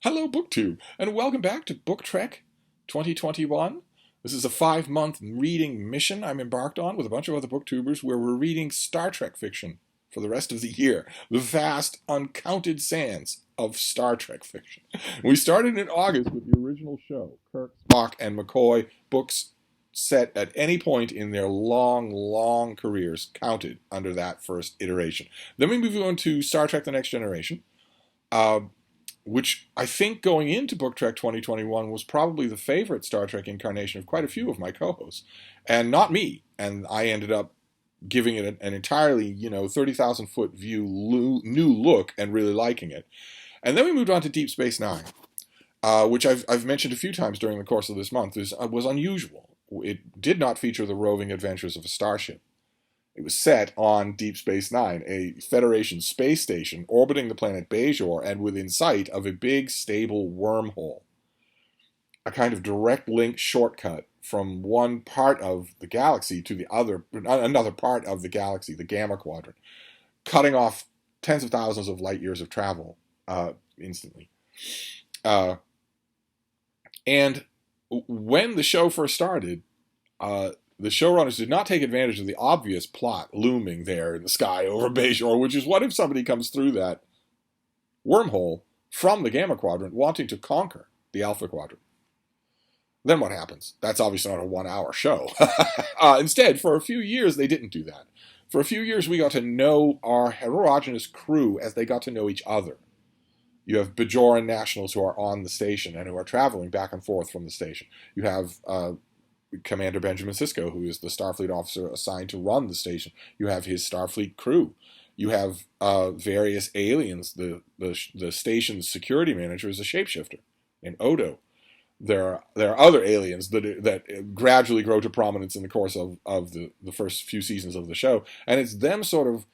Hello, BookTube, and welcome back to BookTrek 2021. This is a 5-month reading mission I'm embarked on with a bunch of other booktubers where we're reading Star Trek fiction for the rest of the year. The vast, uncounted sands of Star Trek fiction. We started in August with the original show, Kirk, Spock, and McCoy, books set at any point in their long, long careers counted under that first iteration. Then we moved on to Star Trek The Next Generation. Uh, which I think going into BookTrek 2021 was probably the favorite Star Trek incarnation of quite a few of my co-hosts, and not me. And I ended up giving it an entirely, 30,000-foot view new look and really liking it. And then we moved on to Deep Space Nine, which I've mentioned a few times during the course of this month, was unusual. It did not feature the roving adventures of a starship. It was set on Deep Space Nine, a Federation space station orbiting the planet Bajor and within sight of a big, stable wormhole. A kind of direct link shortcut from one part of the galaxy to the other, another part of the galaxy, the Gamma Quadrant, cutting off tens of thousands of light years of travel instantly. And when the show first started, the showrunners did not take advantage of the obvious plot looming there in the sky over Bajor, which is what if somebody comes through that wormhole from the Gamma Quadrant wanting to conquer the Alpha Quadrant? Then what happens? That's obviously not a 1-hour show. Instead, for a few years, they didn't do that. For a few years, we got to know our heterogeneous crew as they got to know each other. You have Bajoran nationals who are on the station and who are traveling back and forth from the station. You have Commander Benjamin Sisko, who is the Starfleet officer assigned to run the station. You have his Starfleet crew. You have various aliens. The station's security manager is a shapeshifter, an Odo. There are other aliens that gradually grow to prominence in the course of the first few seasons of the show, and it's them sort of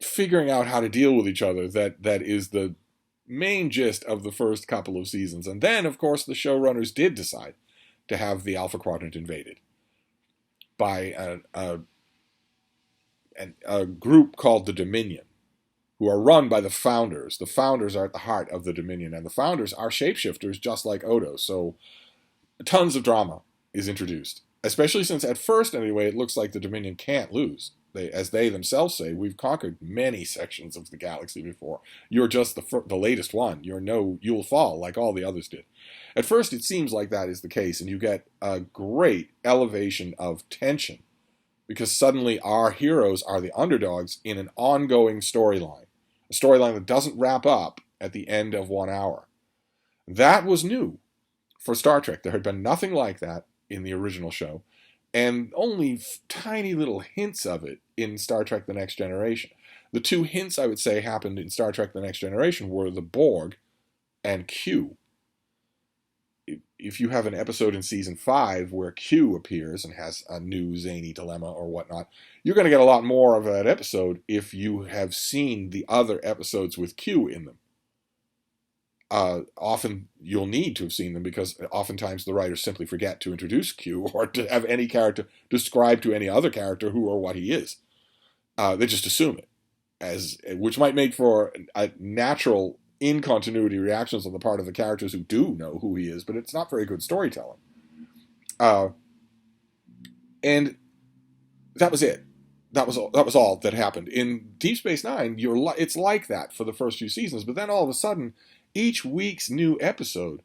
figuring out how to deal with each other that is the main gist of the first couple of seasons. And then, of course, the showrunners did decide to have the Alpha Quadrant invaded by a group called the Dominion, who are run by the Founders. The Founders are at the heart of the Dominion, and the Founders are shapeshifters just like Odo, so tons of drama is introduced, especially since at first, anyway, it looks like the Dominion can't lose. As they themselves say, we've conquered many sections of the galaxy before. You're just the latest one. You'll fall like all the others did. At first, it seems like that is the case, and you get a great elevation of tension because suddenly our heroes are the underdogs in an ongoing storyline, a storyline that doesn't wrap up at the end of 1 hour. That was new for Star Trek. There had been nothing like that in the original show, and only tiny little hints of it in Star Trek The Next Generation. The two hints I would say happened in Star Trek The Next Generation were the Borg and Q. If you have an episode in season 5 where Q appears and has a new zany dilemma or whatnot, you're going to get a lot more of that episode if you have seen the other episodes with Q in them. Often you'll need to have seen them because oftentimes the writers simply forget to introduce Q or to have any character describe to any other character who or what he is. They just assume it, which might make for a natural in-continuity reactions on the part of the characters who do know who he is, but it's not very good storytelling. And that was it. That was all that happened. In Deep Space Nine, it's like that for the first few seasons, but then all of a sudden, each week's new episode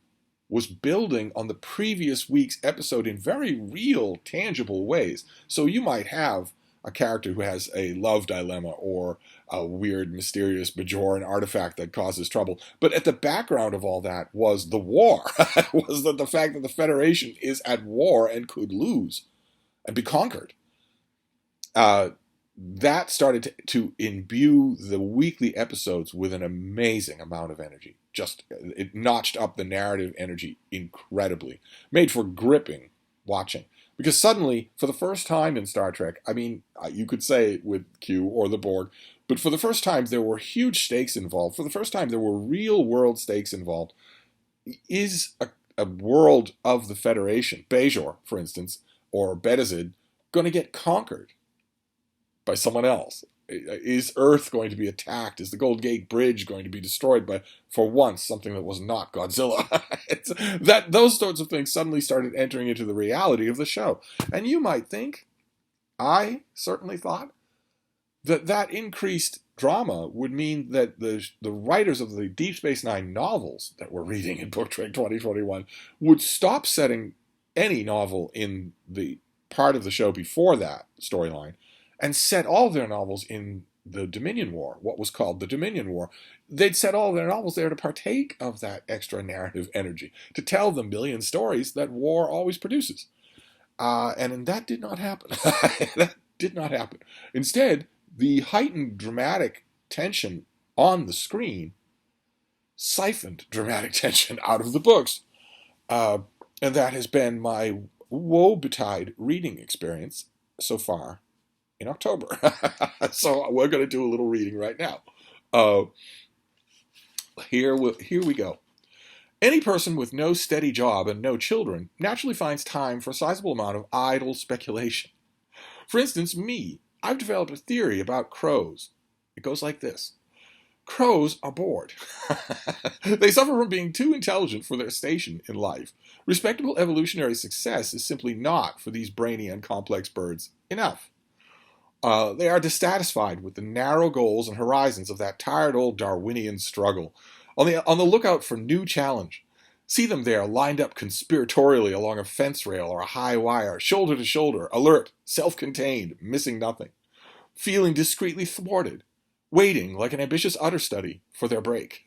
was building on the previous week's episode in very real, tangible ways. So you might have a character who has a love dilemma or a weird, mysterious Bajoran artifact that causes trouble. But at the background of all that was the war, was the fact that the Federation is at war and could lose and be conquered. That started to imbue the weekly episodes with an amazing amount of energy. It notched up the narrative energy incredibly, made for gripping watching. Because suddenly, for the first time in Star Trek, I mean, you could say it with Q or the Borg, but for the first time there were huge stakes involved. For the first time there were real world stakes involved. Is a world of the Federation, Bajor, for instance, or Betazid, going to get conquered by someone else? Is Earth going to be attacked? Is the Golden Gate Bridge going to be destroyed by, for once, something that was not Godzilla? Those sorts of things suddenly started entering into the reality of the show. And you might think, I certainly thought, that increased drama would mean that the writers of the Deep Space Nine novels that we're reading in BookTrek 2021 would stop setting any novel in the part of the show before that storyline and set all their novels in the Dominion War, what was called the Dominion War. They'd set all their novels there to partake of that extra narrative energy, to tell the million stories that war always produces. And that did not happen. That did not happen. Instead, the heightened dramatic tension on the screen siphoned dramatic tension out of the books. And that has been my woe-betide reading experience so far in October. So we're going to do a little reading right now. Here we go. Any person with no steady job and no children naturally finds time for a sizable amount of idle speculation. For instance, me. I've developed a theory about crows. It goes like this. Crows are bored. They suffer from being too intelligent for their station in life. Respectable evolutionary success is simply not, for these brainy and complex birds, enough. They are dissatisfied with the narrow goals and horizons of that tired old Darwinian struggle, on the lookout for new challenge. See them there, lined up conspiratorially along a fence rail or a high wire, shoulder to shoulder, alert, self-contained, missing nothing, feeling discreetly thwarted, waiting like an ambitious understudy for their break.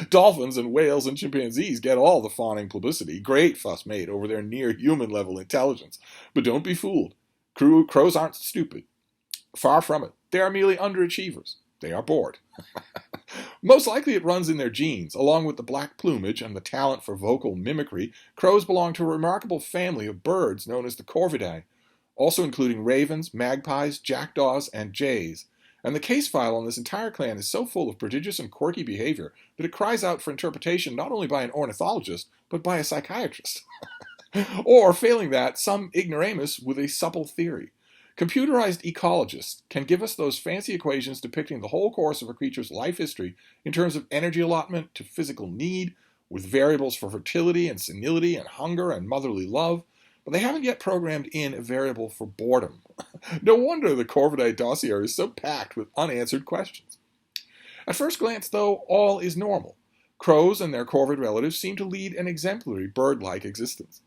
Dolphins and whales and chimpanzees get all the fawning publicity, great fuss made over their near-human level intelligence. But don't be fooled. Crows aren't stupid. Far from it. They are merely underachievers. They are bored. Most likely it runs in their genes. Along with the black plumage and the talent for vocal mimicry, crows belong to a remarkable family of birds known as the Corvidae, also including ravens, magpies, jackdaws, and jays. And the case file on this entire clan is so full of prodigious and quirky behavior that it cries out for interpretation not only by an ornithologist, but by a psychiatrist. Or, failing that, some ignoramus with a supple theory. Computerized ecologists can give us those fancy equations depicting the whole course of a creature's life history in terms of energy allotment to physical need, with variables for fertility and senility and hunger and motherly love, but they haven't yet programmed in a variable for boredom. No wonder the Corvidae dossier is so packed with unanswered questions. At first glance, though, all is normal. Crows and their corvid relatives seem to lead an exemplary bird-like existence.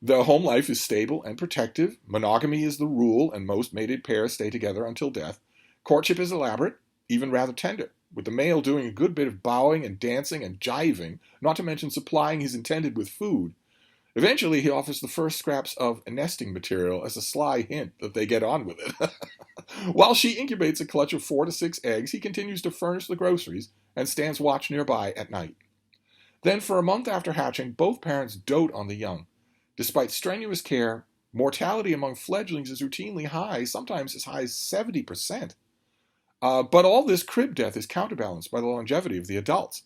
The home life is stable and protective. Monogamy is the rule, and most mated pairs stay together until death. Courtship is elaborate, even rather tender, with the male doing a good bit of bowing and dancing and jiving, not to mention supplying his intended with food. Eventually, he offers the first scraps of nesting material as a sly hint that they get on with it. While she incubates a clutch of 4 to 6 eggs, he continues to furnish the groceries and stands watch nearby at night. Then, for a month after hatching, both parents dote on the young. Despite strenuous care, mortality among fledglings is routinely high, sometimes as high as 70%. But all this crib death is counterbalanced by the longevity of the adults.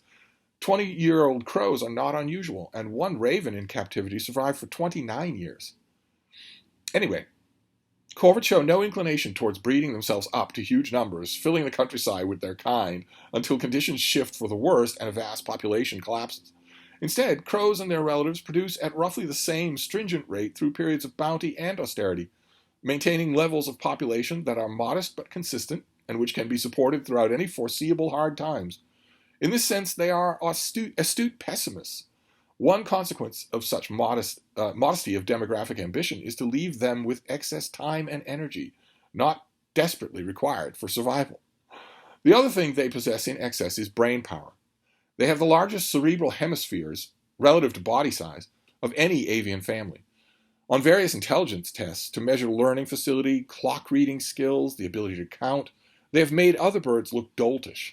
20-year-old crows are not unusual, and one raven in captivity survived for 29 years. Anyway, corvids show no inclination towards breeding themselves up to huge numbers, filling the countryside with their kind, until conditions shift for the worst and a vast population collapses. Instead, crows and their relatives produce at roughly the same stringent rate through periods of bounty and austerity, maintaining levels of population that are modest but consistent, and which can be supported throughout any foreseeable hard times. In this sense, they are astute pessimists. One consequence of such modesty of demographic ambition is to leave them with excess time and energy, not desperately required for survival. The other thing they possess in excess is brain power. They have the largest cerebral hemispheres, relative to body size, of any avian family. On various intelligence tests to measure learning facility, clock reading skills, the ability to count, they have made other birds look doltish.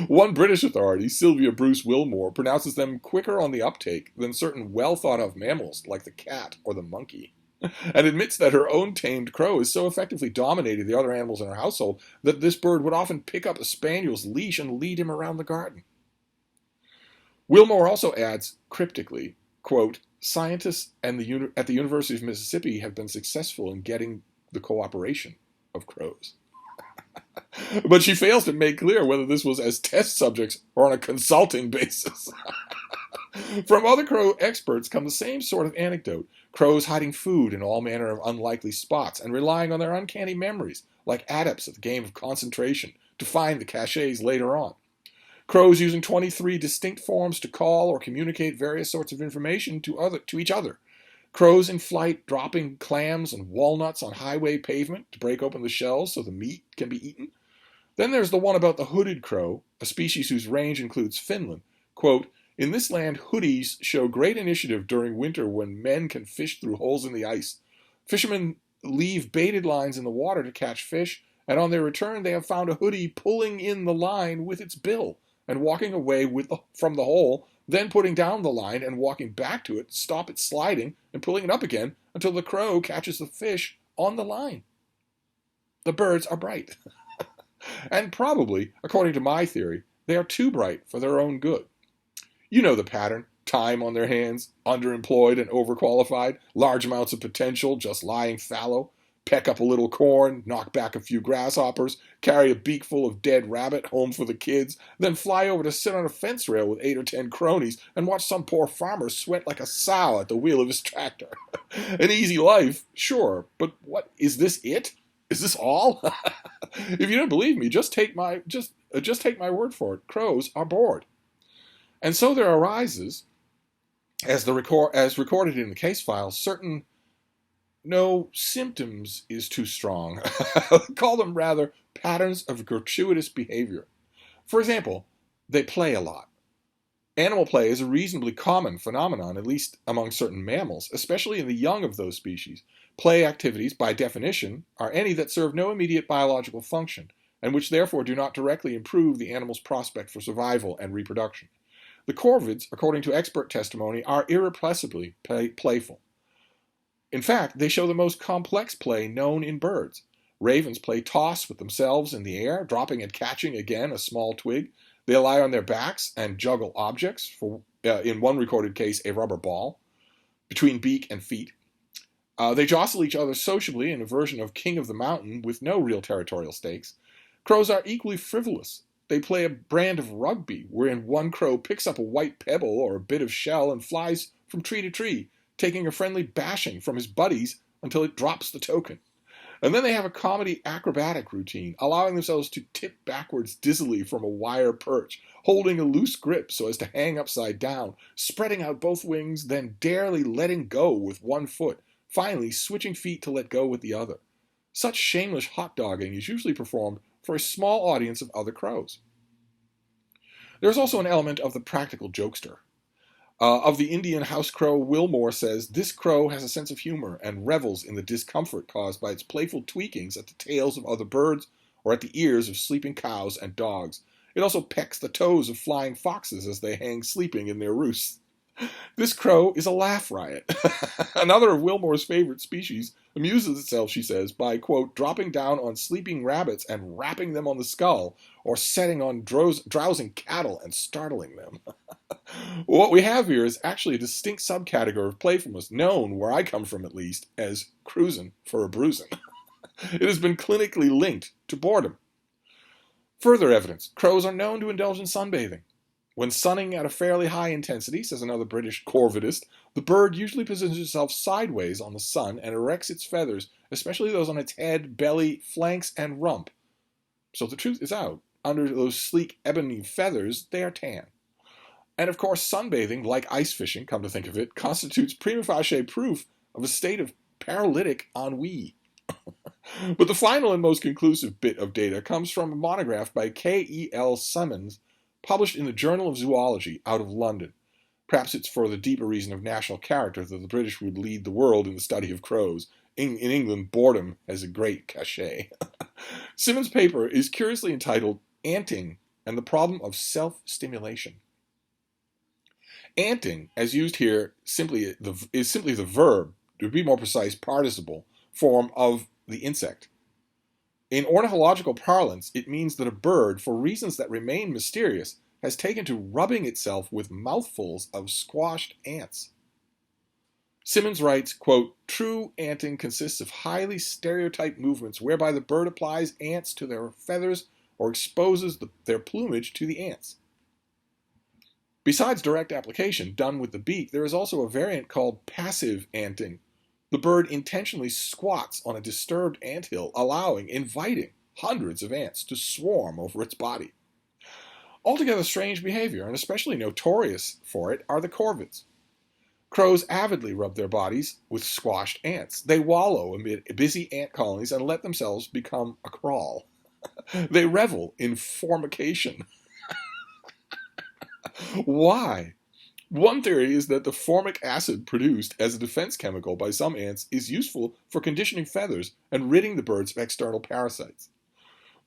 One British authority, Sylvia Bruce Wilmore, pronounces them quicker on the uptake than certain well-thought-of mammals like the cat or the monkey, and admits that her own tamed crow is so effectively dominating the other animals in her household that this bird would often pick up a spaniel's leash and lead him around the garden. Wilmore also adds, cryptically, quote, scientists at the University of Mississippi have been successful in getting the cooperation of crows. But she fails to make clear whether this was as test subjects or on a consulting basis. From other crow experts come the same sort of anecdote: crows hiding food in all manner of unlikely spots and relying on their uncanny memories, like adepts at the game of concentration, to find the caches later on. Crows using 23 distinct forms to call or communicate various sorts of information to each other. Crows in flight dropping clams and walnuts on highway pavement to break open the shells so the meat can be eaten. Then there's the one about the hooded crow, a species whose range includes Finland. Quote, "In this land, hoodies show great initiative during winter when men can fish through holes in the ice. Fishermen leave baited lines in the water to catch fish, and on their return they have found a hoodie pulling in the line with its bill and walking away from the hole, then putting down the line and walking back to it, stop it sliding, and pulling it up again until the crow catches the fish on the line." The birds are bright. And probably, according to my theory, they are too bright for their own good. You know the pattern: time on their hands, underemployed and overqualified, large amounts of potential just lying fallow, peck up a little corn, knock back a few grasshoppers, carry a beakful of dead rabbit home for the kids, then fly over to sit on a fence rail with 8 or 10 cronies and watch some poor farmer sweat like a sow at the wheel of his tractor. An easy life, sure, but what, is this it? Is this all? If you don't believe me, just take my word for it. Crows are bored. And so there arises, as recorded in the case file, certain, no, symptoms is too strong. Call them rather patterns of gratuitous behavior. For example, they play a lot. Animal play is a reasonably common phenomenon, at least among certain mammals, especially in the young of those species. Play activities, by definition, are any that serve no immediate biological function, and which therefore do not directly improve the animal's prospect for survival and reproduction. The corvids, according to expert testimony, are irrepressibly playful. In fact, they show the most complex play known in birds. Ravens play toss with themselves in the air, dropping and catching again a small twig. They lie on their backs and juggle objects, in one recorded case, a rubber ball, between beak and feet. They jostle each other sociably in a version of King of the Mountain with no real territorial stakes. Crows are equally frivolous. They play a brand of rugby, wherein one crow picks up a white pebble or a bit of shell and flies from tree to tree, taking a friendly bashing from his buddies until it drops the token. And then they have a comedy acrobatic routine, allowing themselves to tip backwards dizzily from a wire perch, holding a loose grip so as to hang upside down, spreading out both wings, then darely letting go with one foot, finally switching feet to let go with the other. Such shameless hot dogging is usually performed for a small audience of other crows. There is also an element of the practical jokester. Of the Indian house crow, Wilmore says, "This crow has a sense of humor and revels in the discomfort caused by its playful tweakings at the tails of other birds or at the ears of sleeping cows and dogs. It also pecks the toes of flying foxes as they hang sleeping in their roosts." This crow is a laugh riot. Another of Wilmore's favorite species amuses itself, she says, by, quote, "dropping down on sleeping rabbits and rapping them on the skull, or setting on drowsing cattle and startling them." What we have here is actually a distinct subcategory of playfulness known, where I come from at least, as cruising for a bruising. It has been clinically linked to boredom. Further evidence: crows are known to indulge in sunbathing. When sunning at a fairly high intensity, says another British corvidist, the bird usually positions itself sideways on the sun and erects its feathers, especially those on its head, belly, flanks, and rump. So the truth is out. Under those sleek ebony feathers, they are tan. And of course, sunbathing, like ice fishing, come to think of it, constitutes prima facie proof of a state of paralytic ennui. But the final and most conclusive bit of data comes from a monograph by K.E.L. Symonds, published in the Journal of Zoology out of London. Perhaps it's for the deeper reason of national character that the British would lead the world in the study of crows. In England, boredom has a great cachet. Symonds' paper is curiously entitled "Anting and the Problem of Self-Stimulation." Anting, as used here, is simply the verb, to be more precise, participle, form of the insect. In ornithological parlance, it means that a bird, for reasons that remain mysterious, has taken to rubbing itself with mouthfuls of squashed ants. Simmons writes, quote, "True anting consists of highly stereotyped movements whereby the bird applies ants to their feathers or exposes their plumage to the ants. Besides direct application done with the beak, there is also a variant called passive anting. The bird intentionally squats on a disturbed anthill, inviting hundreds of ants to swarm over its body. Altogether strange behavior, and especially notorious for it, are the corvids. Crows avidly rub their bodies with squashed ants. They wallow amid busy ant colonies and let themselves become a crawl. They revel in formication." Why? One theory is that the formic acid produced as a defense chemical by some ants is useful for conditioning feathers and ridding the birds of external parasites.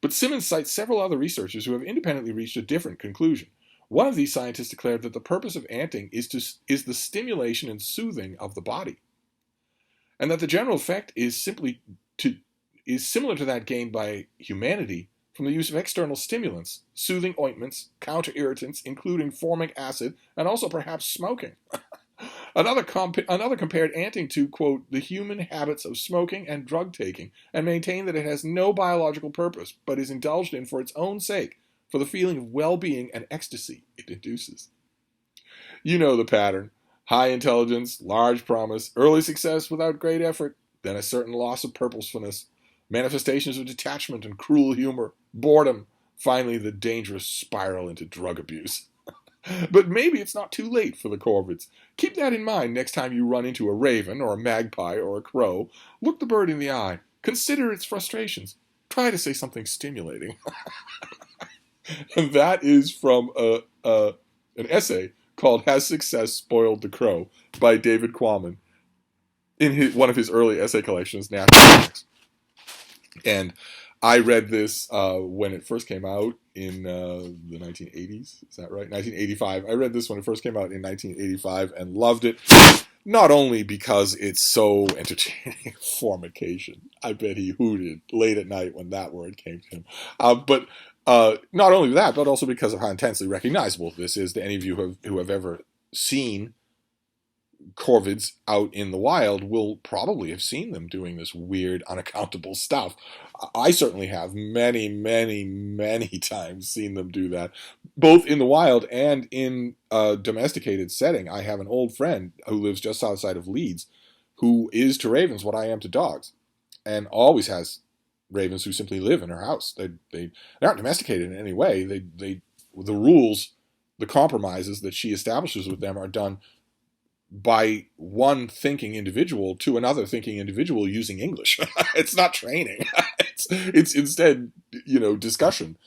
But Simmons cites several other researchers who have independently reached a different conclusion. One of these scientists declared that the purpose of anting is the stimulation and soothing of the body, and that the general effect is similar to that gained by humanity from the use of external stimulants, soothing ointments, counter-irritants, including formic acid, and also perhaps smoking. Another compared anting to, quote, "the human habits of smoking and drug taking, and maintained that it has no biological purpose, but is indulged in for its own sake, for the feeling of well-being and ecstasy it induces." You know the pattern. High intelligence, large promise, early success without great effort, then a certain loss of purposefulness, manifestations of detachment and cruel humor, boredom, finally the dangerous spiral into drug abuse. But maybe it's not too late for the corvids. Keep that in mind next time you run into a raven or a magpie or a crow. Look the bird in the eye. Consider its frustrations. Try to say something stimulating. And that is from an essay called "Has Success Spoiled the Crow" by David Quammen in one of his early essay collections, Natural Facts. And I read this when it first came out in the 1980s. Is that right? 1985. I read this when it first came out in 1985 and loved it. Not only because it's so entertaining, formication. I bet he hooted late at night when that word came to him. But not only that, but also because of how intensely recognizable this is to any of you who have ever seen corvids out in the wild will probably have seen them doing this weird, unaccountable stuff. I certainly have many, many, many times seen them do that, both in the wild and in a domesticated setting. I have an old friend who lives just outside of Leeds who is to ravens what I am to dogs, and always has ravens who simply live in her house. They aren't domesticated in any way. The rules, the compromises that she establishes with them are done by one thinking individual to another thinking individual using English. It's not training. It's instead, discussion.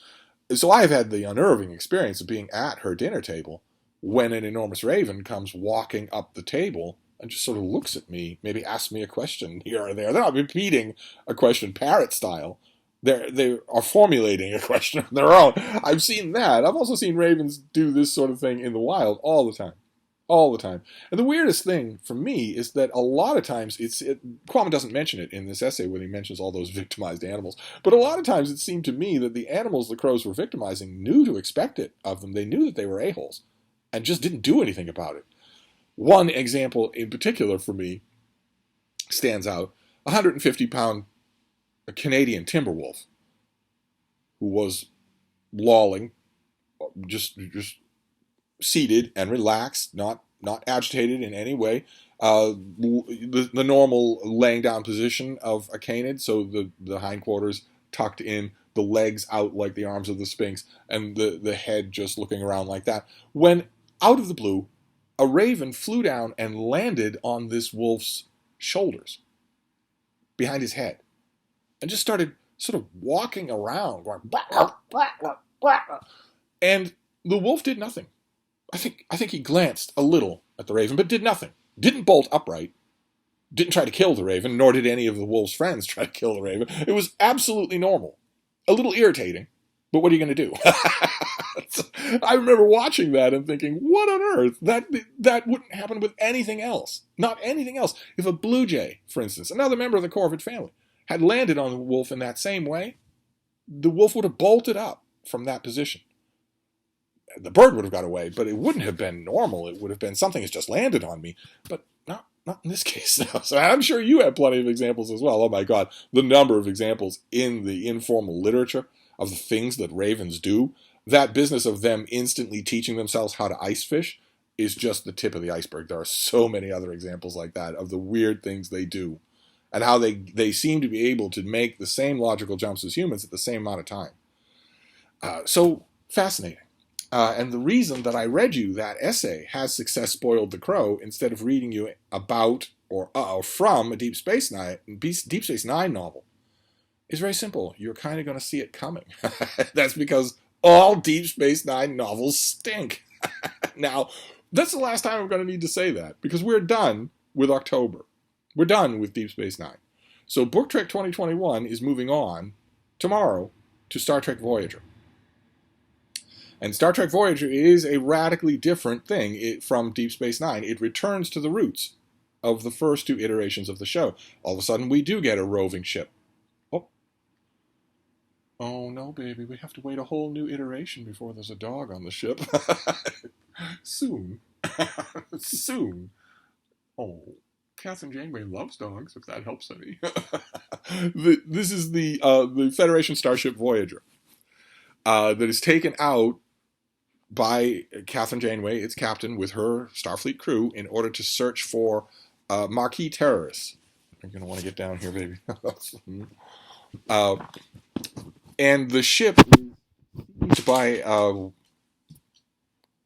So I've had the unnerving experience of being at her dinner table when an enormous raven comes walking up the table and just sort of looks at me, maybe asks me a question here or there. They're not repeating a question parrot style. They are formulating a question of their own. I've seen that. I've also seen ravens do this sort of thing in the wild all the time. All the time. And the weirdest thing for me is that a lot of times Quammen doesn't mention it in this essay when he mentions all those victimized animals, but a lot of times it seemed to me that the animals the crows were victimizing knew to expect it of them. They knew that they were a-holes and just didn't do anything about it. One example in particular for me stands out. 150-pound Canadian timber wolf who was lolling, just seated and relaxed, not agitated in any way. The normal laying down position of a canid, so the hindquarters tucked in, the legs out like the arms of the Sphinx, and the head just looking around like that. When, out of the blue, a raven flew down and landed on this wolf's shoulders, behind his head, and just started sort of walking around, going, "Blah, blah, blah, blah." And the wolf did nothing. I think he glanced a little at the raven, but did nothing. Didn't bolt upright. Didn't try to kill the raven, nor did any of the wolf's friends try to kill the raven. It was absolutely normal. A little irritating, but what are you going to do? I remember watching that and thinking, what on earth? That wouldn't happen with anything else. Not anything else. If a blue jay, for instance, another member of the corvid family, had landed on the wolf in that same way, the wolf would have bolted up from that position. The bird would have got away, but it wouldn't have been normal. It would have been something has just landed on me. But Not in this case, though. So I'm sure you have plenty of examples as well. Oh my God, the number of examples in the informal literature of the things that ravens do. That business of them instantly teaching themselves how to ice fish is just the tip of the iceberg. There are so many other examples like that of the weird things they do and how they seem to be able to make the same logical jumps as humans at the same amount of time. So fascinating. And the reason that I read you that essay, Has Success Spoiled the Crow, instead of reading you about or from a Deep Space Nine novel, is very simple. You're kind of going to see it coming. That's because all Deep Space Nine novels stink. Now, that's the last time I'm going to need to say that, because we're done with October. We're done with Deep Space Nine. So BookTrek 2021 is moving on tomorrow to Star Trek Voyager. And Star Trek Voyager is a radically different thing from Deep Space Nine. It returns to the roots of the first two iterations of the show. All of a sudden, we do get a roving ship. Oh no, baby, we have to wait a whole new iteration before there's a dog on the ship. Soon. Soon. Oh, Catherine Janeway loves dogs, if that helps any. This is the Federation starship Voyager that is taken out by Catherine Janeway, its captain, with her Starfleet crew in order to search for Maquis terrorists. You're going to want to get down here, baby. And the ship is used by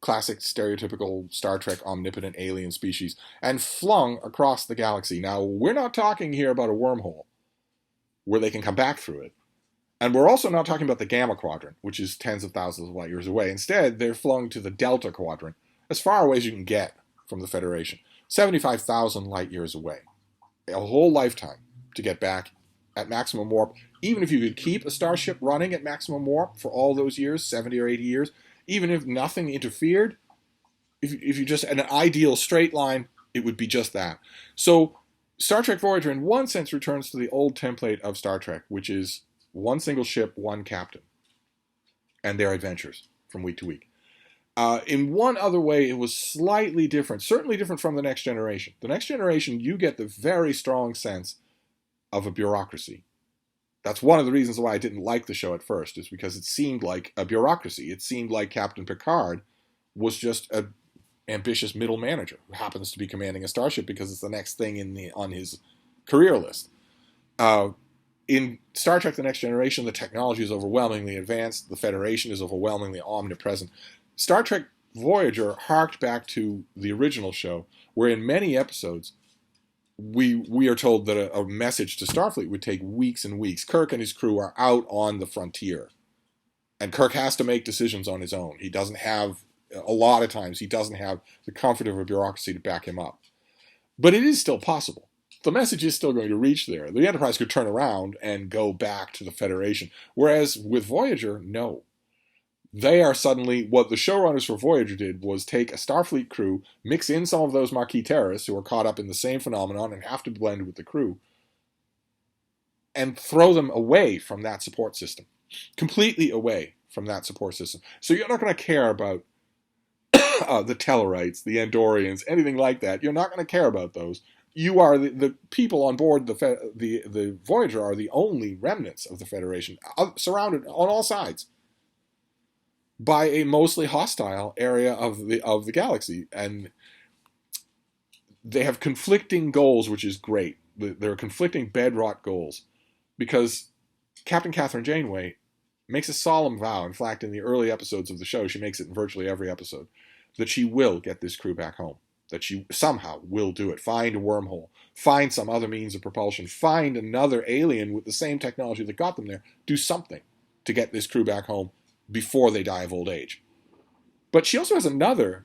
classic stereotypical Star Trek omnipotent alien species and flung across the galaxy. Now, we're not talking here about a wormhole where they can come back through it. And we're also not talking about the Gamma Quadrant, which is tens of thousands of light years away. Instead, they're flung to the Delta Quadrant, as far away as you can get from the Federation. 75,000 light years away. A whole lifetime to get back at maximum warp. Even if you could keep a starship running at maximum warp for all those years, 70 or 80 years, even if nothing interfered, if you just had an ideal straight line, it would be just that. So Star Trek Voyager, in one sense, returns to the old template of Star Trek, which is one single ship, one captain, and their adventures from week to week. In one other way, it was slightly different, certainly different from The Next Generation. The Next Generation, you get the very strong sense of a bureaucracy. That's one of the reasons why I didn't like the show at first, is because it seemed like a bureaucracy. It seemed like Captain Picard was just an ambitious middle manager who happens to be commanding a starship because it's the next thing on his career list. In Star Trek The Next Generation, the technology is overwhelmingly advanced. The Federation is overwhelmingly omnipresent. Star Trek Voyager harked back to the original show, where in many episodes, we are told that a message to Starfleet would take weeks and weeks. Kirk and his crew are out on the frontier, and Kirk has to make decisions on his own. He doesn't have, a lot of times, he doesn't have the comfort of a bureaucracy to back him up. But it is still possible. The message is still going to reach there. The Enterprise could turn around and go back to the Federation, whereas with Voyager, no. They are suddenly, what the showrunners for Voyager did was take a Starfleet crew, mix in some of those Maquis terrorists who are caught up in the same phenomenon and have to blend with the crew, and throw them away from that support system. Completely away from that support system. So you're not going to care about the Tellarites, the Andorians, anything like that. You're not going to care about those. You are the people on board the Voyager are the only remnants of the Federation, surrounded on all sides by a mostly hostile area of the galaxy, and they have conflicting goals, which is great. There are conflicting bedrock goals, because Captain Catherine Janeway makes a solemn vow. In fact, in the early episodes of the show, she makes it in virtually every episode, that she will get this crew back home, that she somehow will do it, find a wormhole, find some other means of propulsion, find another alien with the same technology that got them there, do something to get this crew back home before they die of old age. But she also has another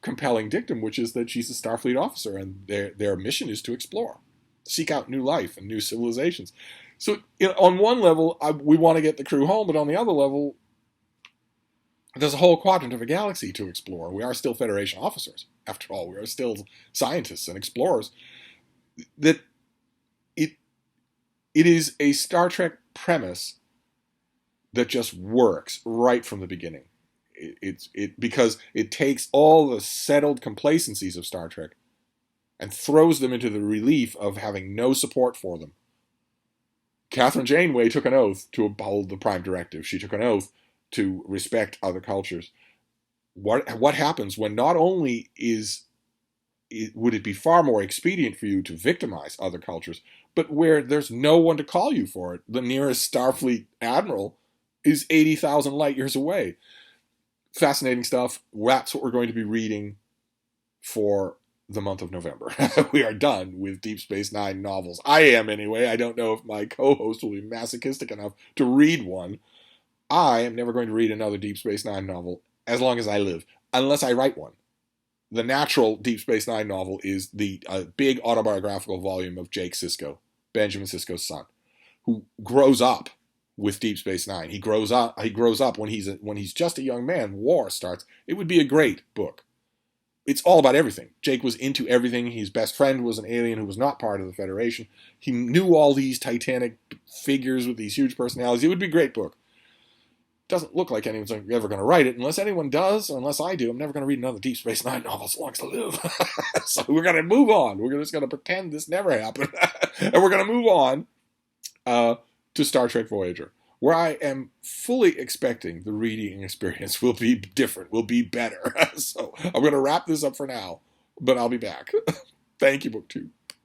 compelling dictum, which is that she's a Starfleet officer, and their mission is to explore, seek out new life and new civilizations. So on one level, we want to get the crew home, but on the other level, there's a whole quadrant of a galaxy to explore. We are still Federation officers, after all. We are still scientists and explorers. That it is a Star Trek premise that just works right from the beginning. Because it takes all the settled complacencies of Star Trek and throws them into the relief of having no support for them. Catherine Janeway took an oath to uphold the Prime Directive. She took an oath to respect other cultures. What happens when not only would it be far more expedient for you to victimize other cultures, but where there's no one to call you for it? The nearest Starfleet admiral is 80,000 light years away. Fascinating stuff. That's what we're going to be reading for the month of November. We are done with Deep Space Nine novels. I am, anyway. I don't know if my co-host will be masochistic enough to read one. I am never going to read another Deep Space Nine novel as long as I live, unless I write one. The natural Deep Space Nine novel is the big autobiographical volume of Jake Sisko, Benjamin Sisko's son, who grows up with Deep Space Nine. He grows up when he's just a young man. War starts. It would be a great book. It's all about everything. Jake was into everything. His best friend was an alien who was not part of the Federation. He knew all these titanic figures with these huge personalities. It would be a great book. Doesn't look like anyone's ever going to write it. Unless anyone does, or unless I do, I'm never going to read another Deep Space Nine novel as long as I live. So we're going to move on. We're just going to pretend this never happened. And we're going to move on to Star Trek Voyager, where I am fully expecting the reading experience will be different, will be better. So I'm going to wrap this up for now, but I'll be back. Thank you, BookTube.